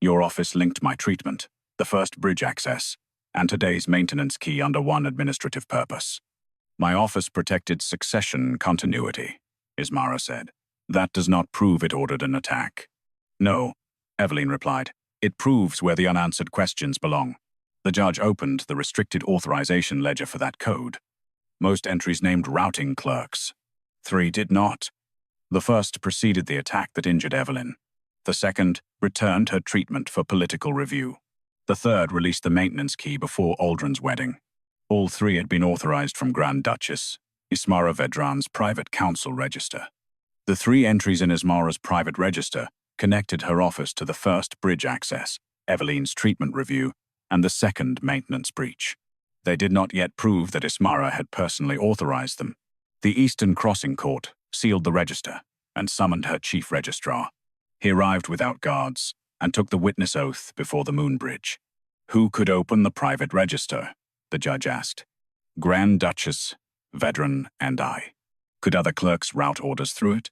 "Your office linked my treatment, the first bridge access, and today's maintenance key under one administrative purpose." "My office protected succession continuity," Ismara said. "That does not prove it ordered an attack." "No," Evelyne replied. "It proves where the unanswered questions belong." The judge opened the restricted authorization ledger for that code. Most entries named routing clerks. 3 did not. The first preceded the attack that injured Evelyne. The second returned her treatment for political review. The third released the maintenance key before Aldren's wedding. All 3 had been authorized from Grand Duchess, Ismara Vedran's private council register. The 3 entries in Ismara's private register connected her office to the first bridge access, Evelyne's treatment review, and the second maintenance breach. They did not yet prove that Ismara had personally authorized them. The Eastern Crossing Court sealed the register and summoned her chief registrar. He arrived without guards and took the witness oath before the Moonbridge. "Who could open the private register?" the judge asked. "Grand Duchess, Vedran, and I." "Could other clerks route orders through it?"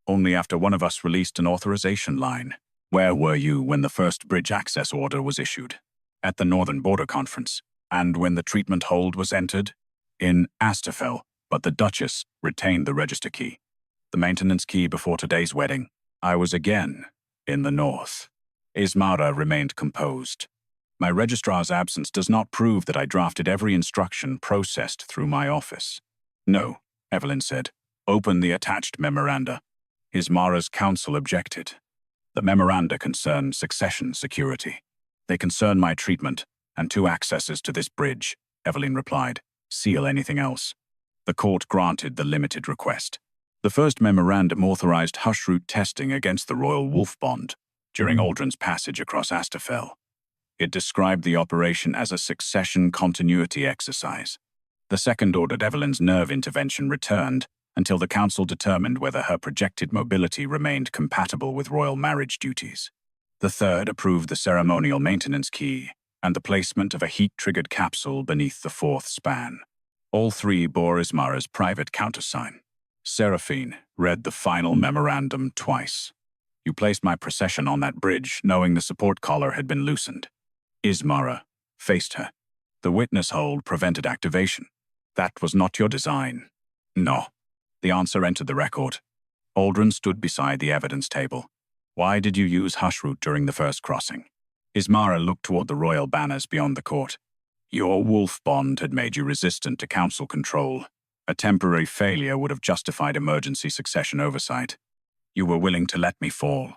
"Only after one of us released an authorization line." "Where were you when the first bridge access order was issued?" "At the Northern Border Conference." "And when the treatment hold was entered?" "In Astafel, but the Duchess retained the register key. The maintenance key before today's wedding. I was again in the north." Ismara remained composed. "My registrar's absence does not prove that I drafted every instruction processed through my office." "No," Evelyne said. "Open the attached memoranda." Ismara's counsel objected. "The memoranda concern succession security." "They concern my treatment and 2 accesses to this bridge," Evelyne replied. "Seal anything else." The court granted the limited request. The first memorandum authorized hushroot testing against the royal wolf bond during Aldren's passage across Astafel. It described the operation as a succession continuity exercise. The second ordered Evelyne's nerve intervention returned until the council determined whether her projected mobility remained compatible with royal marriage duties. The third approved the ceremonial maintenance key and the placement of a heat-triggered capsule beneath the fourth span. All three bore Ismara's private countersign. Seraphine read the final memorandum twice. You placed my procession on that bridge, knowing the support collar had been loosened. Ismara faced her. The witness hold prevented activation. That was not your design. No. The answer entered the record. Aldren stood beside the evidence table. Why did you use hush route during the first crossing? Ismara looked toward the royal banners beyond the court. Your wolf bond had made you resistant to council control. A temporary failure would have justified emergency succession oversight. You were willing to let me fall.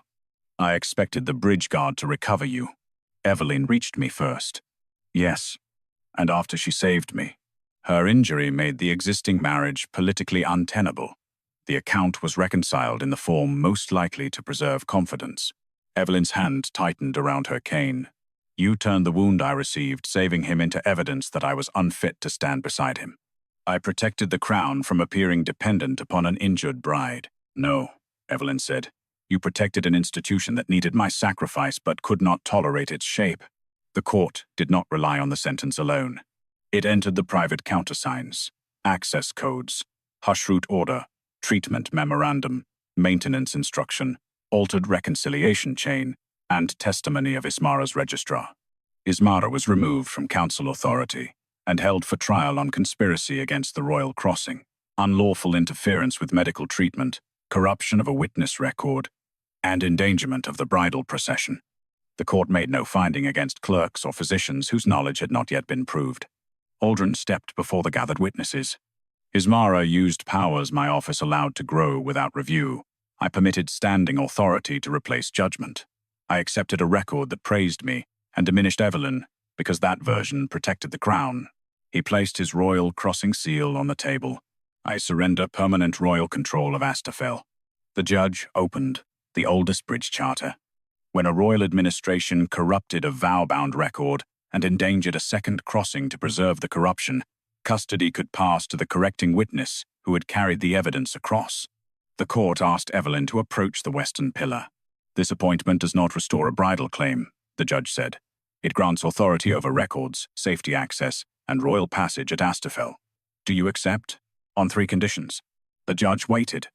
I expected the bridge guard to recover you. Evelyne reached me first. Yes, and after she saved me. Her injury made the existing marriage politically untenable. The account was reconciled in the form most likely to preserve confidence. Evelyne's hand tightened around her cane. You turned the wound I received, saving him into evidence that I was unfit to stand beside him. I protected the crown from appearing dependent upon an injured bride. No, Evelyne said. You protected an institution that needed my sacrifice but could not tolerate its shape. The court did not rely on the sentence alone. It entered the private countersigns, access codes, hush route order, treatment memorandum, maintenance instruction, altered reconciliation chain, and testimony of Ismara's registrar. Ismara was removed from council authority and held for trial on conspiracy against the royal crossing, unlawful interference with medical treatment, corruption of a witness record, and endangerment of the bridal procession. The court made no finding against clerks or physicians whose knowledge had not yet been proved. Aldren stepped before the gathered witnesses. Ismara used powers my office allowed to grow without review. I permitted standing authority to replace judgment. I accepted a record that praised me and diminished Evelyne because that version protected the crown. He placed his royal crossing seal on the table. I surrender permanent royal control of Astafel. The judge opened the oldest bridge charter. When a royal administration corrupted a vow-bound record and endangered a second crossing to preserve the corruption, custody could pass to the correcting witness who had carried the evidence across. The court asked Evelyne to approach the western pillar. This appointment does not restore a bridal claim, the judge said. It grants authority over records, safety access, and royal passage at Astafel. Do you accept? On 3 conditions. The judge waited.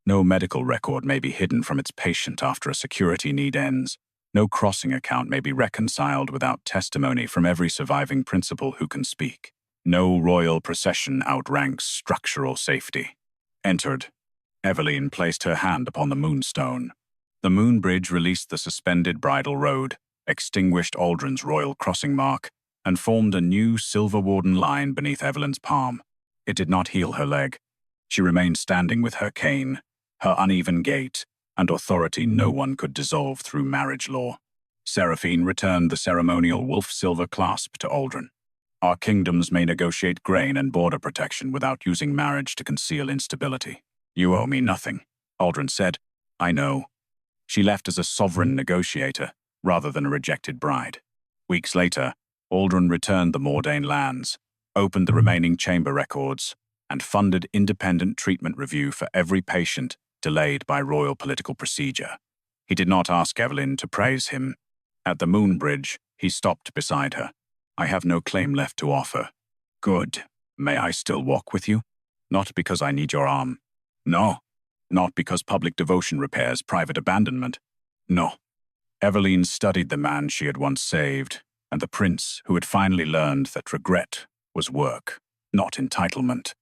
No medical record may be hidden from its patient after a security need ends. No crossing account may be reconciled without testimony from every surviving principal who can speak. No royal procession outranks structural safety. Entered. Evelyne placed her hand upon the moonstone. The moon bridge released the suspended bridal road, extinguished Aldren's royal crossing mark, and formed a new silver warden line beneath Evelyne's palm. It did not heal her leg. She remained standing with her cane, her uneven gait, and authority no one could dissolve through marriage law. Seraphine returned the ceremonial wolf silver clasp to Aldren. Our kingdoms may negotiate grain and border protection without using marriage to conceal instability. You owe me nothing, Aldren said. I know. She left as a sovereign negotiator, rather than a rejected bride. Weeks later, Aldren returned the Mordain lands, opened the remaining chamber records, and funded independent treatment review for every patient delayed by royal political procedure. He did not ask Evelyne to praise him. At the moon bridge, he stopped beside her. I have no claim left to offer. Good. May I still walk with you? Not because I need your arm. No. Not because public devotion repairs private abandonment. No. Evelyne studied the man she had once saved, and the prince who had finally learned that regret was work, not entitlement.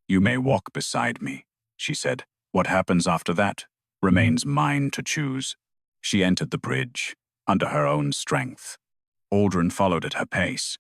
You may walk beside me, she said. What happens after that remains mine to choose. She entered the bridge, under her own strength. Aldren followed at her pace,